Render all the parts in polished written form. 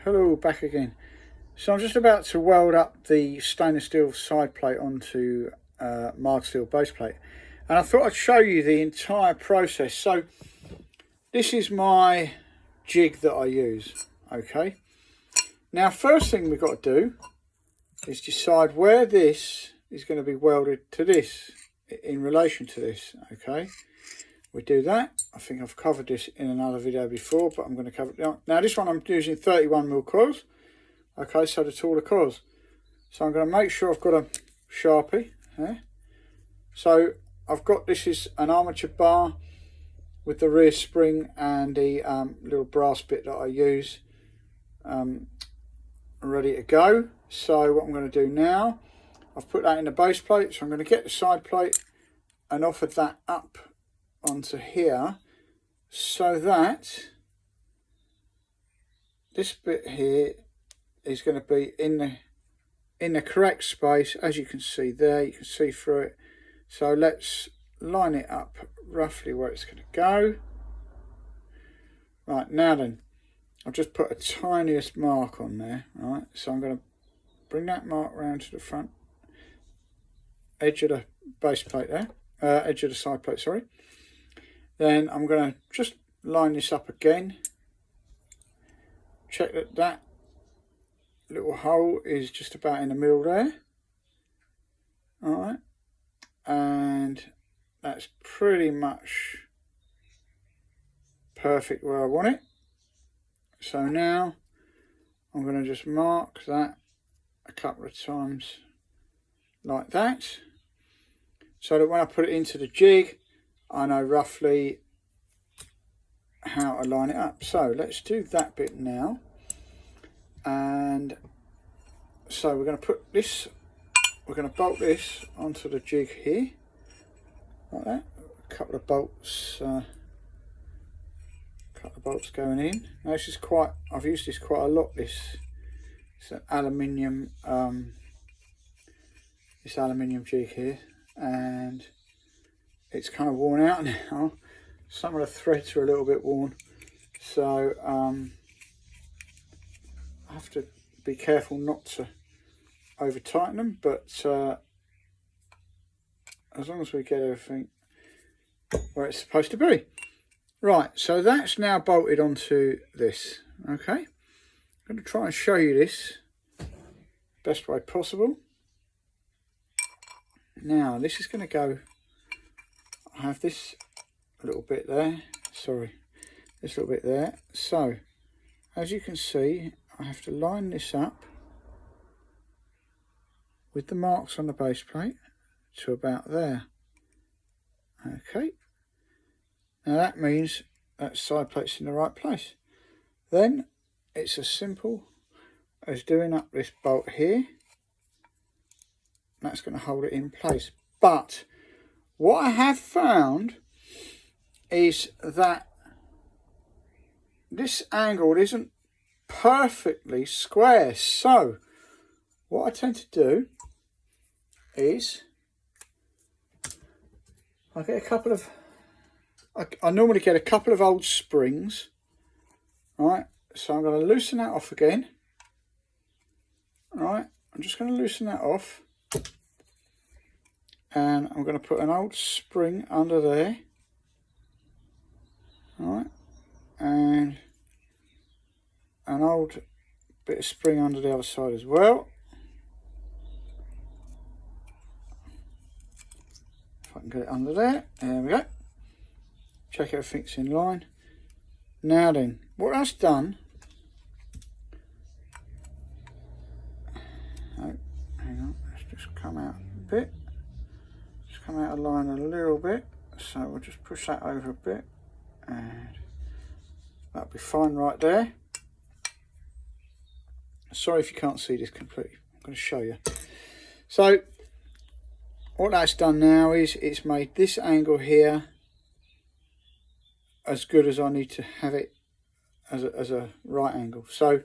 Hello, back again. So I'm just about to weld up the stainless steel side plate onto mild steel base plate, and I thought I'd show you the entire process. So this is my jig that I use. Okay, now first thing we've got to do is decide where this is going to be welded to this in relation to this. Okay, we do that. I think I've covered this in another video before, but I'm going to cover it now. Now this one I'm using 31mm coils. Okay, so the taller coils. So I'm going to make sure I've got a Sharpie. Yeah. So I've got, this is an armature bar with the rear spring and the little brass bit that I use ready to go. So what I'm going to do now, I've put that in the base plate, so I'm going to get the side plate and offer that up onto here, so that this bit here is going to be in the correct space. As you can see there, you can see through it. So let's line it up roughly where it's going to go. Right, now then, I've just put a tiniest mark on there. Right, so I'm going to bring that mark round to the front edge of the base plate there, edge of the side plate, sorry. Then I'm going to just line this up again. Check that that little hole is just about in the middle there. Alright, and that's pretty much perfect where I want it. So now I'm going to just mark that a couple of times like that, so that when I put it into the jig I know roughly how to line it up. So let's do that bit now. And so we're going to put this, we're going to bolt this onto the jig here like that. A couple of bolts going in. Now this is quite, I've used this quite a lot, this it's an aluminium this aluminium jig here, and it's kind of worn out now. Some of the threads are a little bit worn, so I have to be careful not to over tighten them, but as long as we get everything where it's supposed to be. Right, so that's now bolted onto this. Okay, I'm going to try and show you this best way possible. Now this is going to go, I have this little bit there, sorry, this little bit there. So as you can see, I have to line this up with the marks on the base plate to about there. Okay, now that means that side plate's in the right place. Then it's as simple as doing up this bolt here. That's going to hold it in place. But what I have found is that this angle isn't perfectly square. So what I tend to do is I get a couple of, I normally get a couple of old springs. Right, so I'm going to loosen that off again. Right, I'm just going to loosen that off, and I'm going to put an old spring under there. Right, and an old bit of spring under the other side as well. If I can get it under there, there we go. Check everything's in line. Now then, what that's done, oh, hang on, let's just come out a bit, just come out of line a little bit, so we'll just push that over a bit, and that'll be fine right there. Sorry if you can't see this completely, I'm going to show you. So what that's done now is it's made this angle here as good as I need to have it as a right angle. So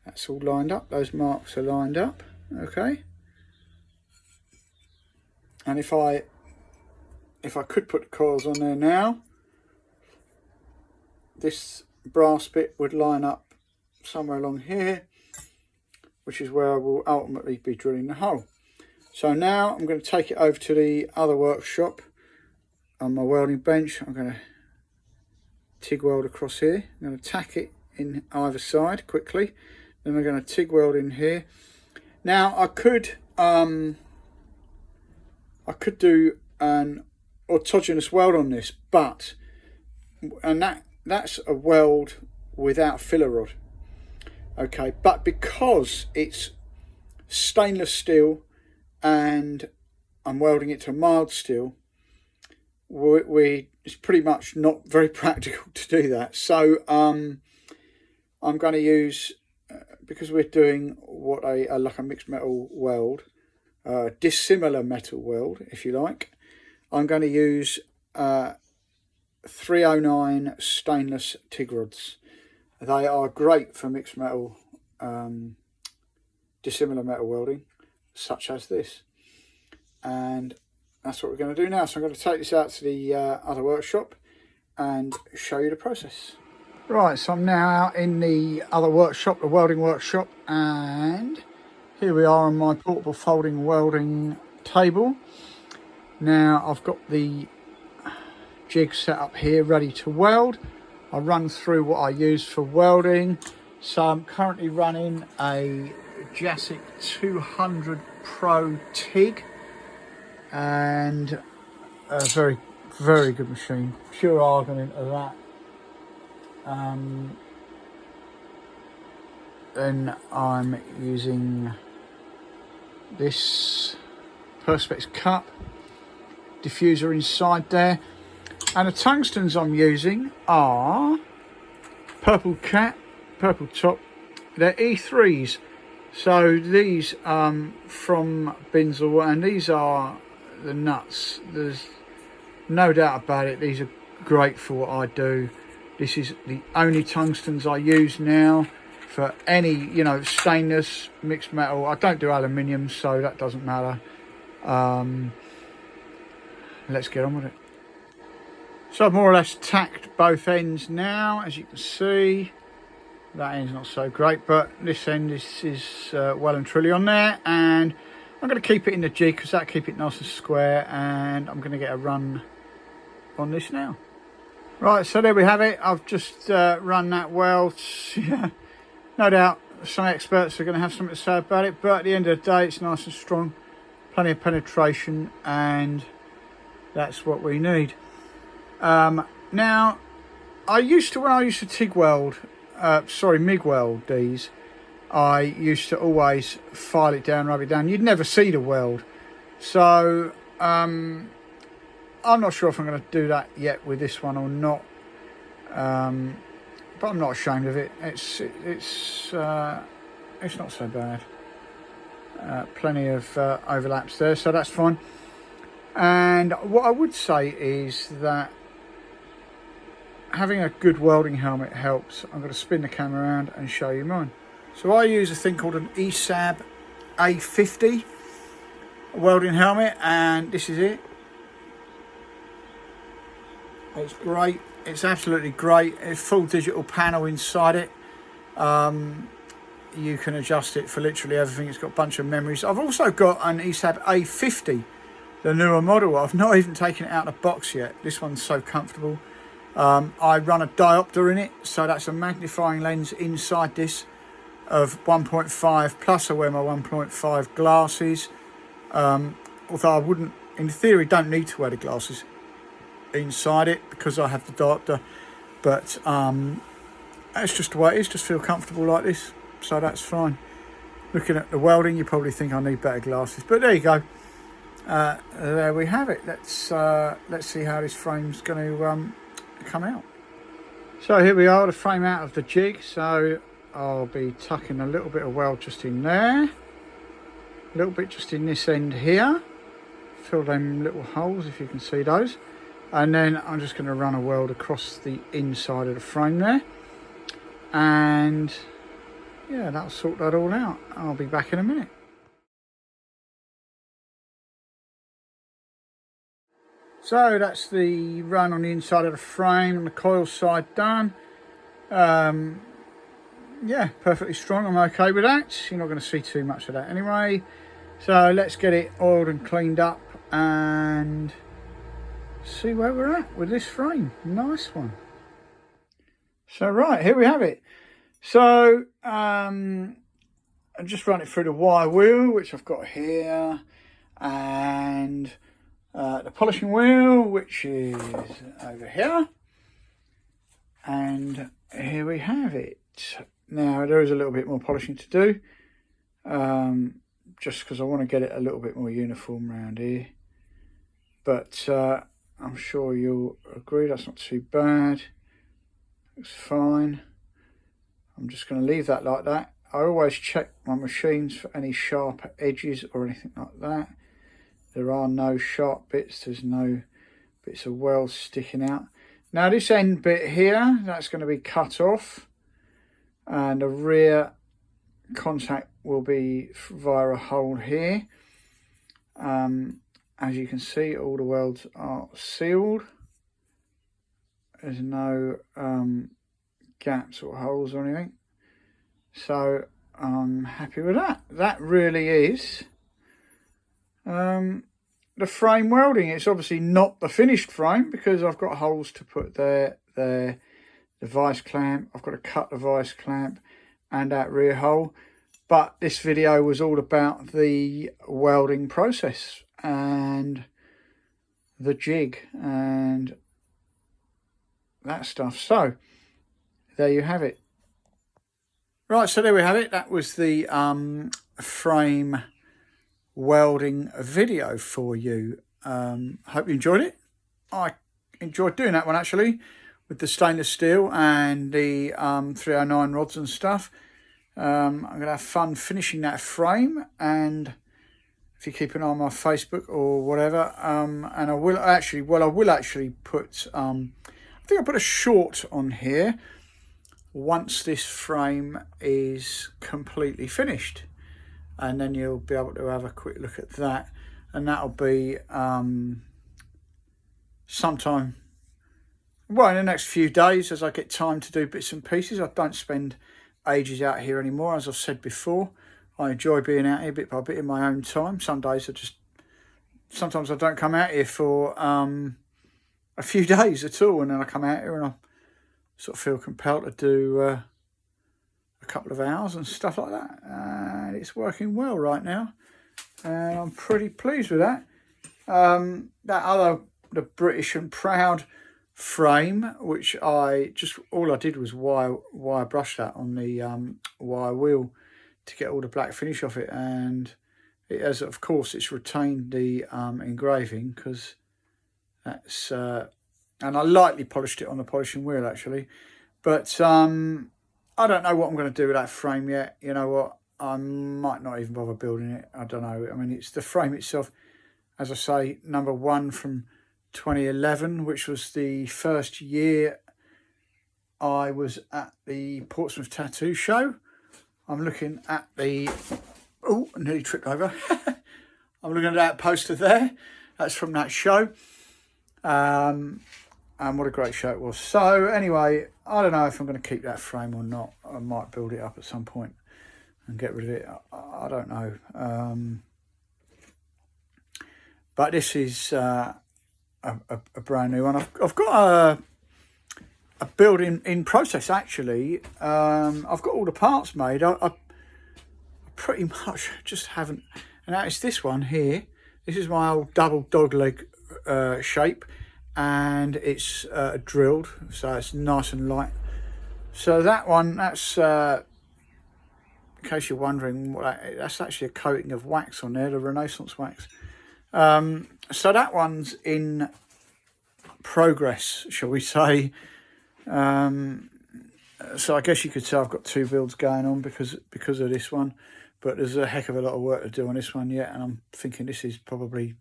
that's all lined up, those marks are lined up. Okay, and if I could put the coils on there now, this brass bit would line up somewhere along here, which is where I will ultimately be drilling the hole. So now I'm going to take it over to the other workshop on my welding bench. I'm going to TIG weld across here. I'm going to tack it in either side quickly. Then I'm going to TIG weld in here. Now I could do an autogenous weld on this, that's a weld without filler rod. Okay, but because it's stainless steel and I'm welding it to mild steel, it's pretty much not very practical to do that. So I'm going to use, because we're doing like a mixed metal weld, dissimilar metal weld, if you like, I'm going to use 309 stainless TIG rods. They are great for mixed metal, dissimilar metal welding, such as this. And that's what we're going to do now. So I'm going to take this out to the other workshop and show you the process. Right, so I'm now out in the other workshop, the welding workshop, and here we are on my portable folding welding table. Now I've got the jig set up here ready to weld. I'll run through what I use for welding. So I'm currently running a Jasic 200 Pro TIG, and a very, very good machine. Pure argon into that. Then I'm using this Perspex cup, diffuser inside there, and the tungstens I'm using are purple cap, purple top. They're E3s, so these from Binzel, and these are the nuts. There's no doubt about it, these are great for what I do. This is the only tungstens I use now for any, you know, stainless, mixed metal. I don't do aluminium, so that doesn't matter. Let's get on with it. So I've more or less tacked both ends now, as you can see. That end's not so great, but this end is well and truly on there, and I'm going to keep it in the jig because that'll keep it nice and square, and I'm going to get a run on this now. Right, so there we have it. I've just run that weld. No doubt some experts are going to have something to say about it, but at the end of the day, it's nice and strong, plenty of penetration, and that's what we need. Now, when I used to TIG weld, MIG weld these, I used to always file it down, rub it down. You'd never see the weld. So I'm not sure if I'm going to do that yet with this one or not. But I'm not ashamed of it. It's not so bad. Plenty of overlaps there, so that's fine. And what I would say is that having a good welding helmet helps. I'm going to spin the camera around and show you mine. So I use a thing called an ESAB A50 welding helmet, and this is it. It's great. It's absolutely great. It's full digital panel inside it. You can adjust it for literally everything. It's got a bunch of memories. I've also got an ESAB A50, the newer model. I've not even taken it out of the box yet. This one's so comfortable. I run a diopter in it, so that's a magnifying lens inside this of 1.5, plus I wear my 1.5 glasses. Although I wouldn't, in theory, don't need to wear the glasses inside it because I have the diopter, but that's just the way it is. Just feel comfortable like this, so that's fine. Looking at the welding, you probably think I need better glasses, but there you go. There we have it. Let's see how this frame's going to come out. So here we are, the frame out of the jig. So I'll be tucking a little bit of weld just in there, a little bit just in this end here, fill them little holes if you can see those, and then I'm just going to run a weld across the inside of the frame there, and yeah, that'll sort that all out. I'll be back in a minute. So that's the run on the inside of the frame and the coil side done. yeah, perfectly strong. I'm okay with that. You're not going to see too much of that anyway. So let's get it oiled and cleaned up and see where we're at with this frame. Nice one. So right, here we have it. So I'll just run it through the wire wheel, which I've got here, and the polishing wheel, which is over here. And here we have it. Now, there is a little bit more polishing to do, just because I want to get it a little bit more uniform around here. But I'm sure you'll agree that's not too bad. Looks fine. I'm just going to leave that like that. I always check my machines for any sharp edges or anything like that. There are no sharp bits. There's no bits of weld sticking out. Now this end bit here, that's going to be cut off. And the rear contact will be via a hole here. As you can see, all the welds are sealed. There's no gaps or holes or anything. So I'm happy with that. That really is the frame welding. It's obviously not the finished frame because I've got holes to put there, the vice clamp. I've got to cut the vice clamp and that rear hole. But this video was all about the welding process and the jig and that stuff. So there you have it. Right, so there we have it. That was the frame welding video for you. Hope you enjoyed it. I enjoyed doing that one actually, with the stainless steel and the 309 rods and stuff. I'm going to have fun finishing that frame, and if you keep an eye on my Facebook or whatever, and I will actually put, I think I'll put a short on here once this frame is completely finished, and then you'll be able to have a quick look at that, and that'll be sometime, well, in the next few days as I get time to do bits and pieces. I don't spend ages out here anymore, as I've said before. I enjoy being out here bit by bit in my own time. Some days sometimes I don't come out here for a few days at all, and then I come out here and I sort of feel compelled to do a couple of hours and stuff like that, and it's working well right now, and I'm pretty pleased with that. The British and Proud frame, which all I did was wire brush that on the wire wheel to get all the black finish off it, and it has, of course, it's retained the engraving, because that's and I lightly polished it on the polishing wheel actually, but I don't know what I'm going to do with that frame yet. You know what, I might not even bother building it. I don't know. I mean, it's the frame itself, as I say, number 1 from 2011, which was the first year I was at the Portsmouth Tattoo Show. I'm looking at the, oh, I nearly tripped over. I'm looking at that poster there. That's from that show. And what a great show it was. So anyway, I don't know if I'm going to keep that frame or not. I might build it up at some point and get rid of it. I don't know. But this is a brand new one. I've got a build in process actually. I've got all the parts made. I pretty much just haven't, and that is this one here. This is my old double dog leg shape, and it's drilled, so it's nice and light. So that one, that's in case you're wondering what that's actually a coating of wax on there, the Renaissance wax. So that one's in progress, shall we say. So I guess you could say I've got 2 builds going on because of this one, but there's a heck of a lot of work to do on this one yet, and I'm thinking this is probably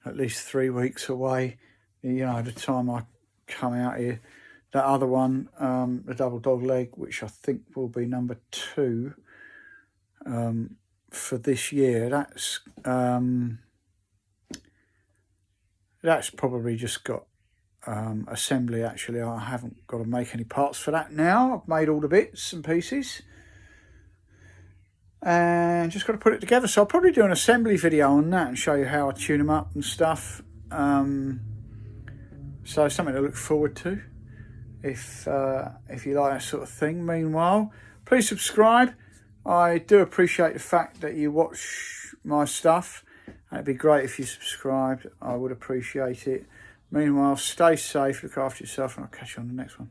at least 3 weeks away, you know, the time I come out here. That other one, the double dog leg, which I think will be number 2 for this year, that's probably just got assembly. Actually, I haven't got to make any parts for that now. I've made all the bits and pieces and just got to put it together. So I'll probably do an assembly video on that and show you how I tune them up and stuff. So something to look forward to if you like that sort of thing. Meanwhile, please subscribe. I do appreciate the fact that you watch my stuff. It'd be great if you subscribed. I would appreciate it. Meanwhile, stay safe, look after yourself, and I'll catch you on the next one.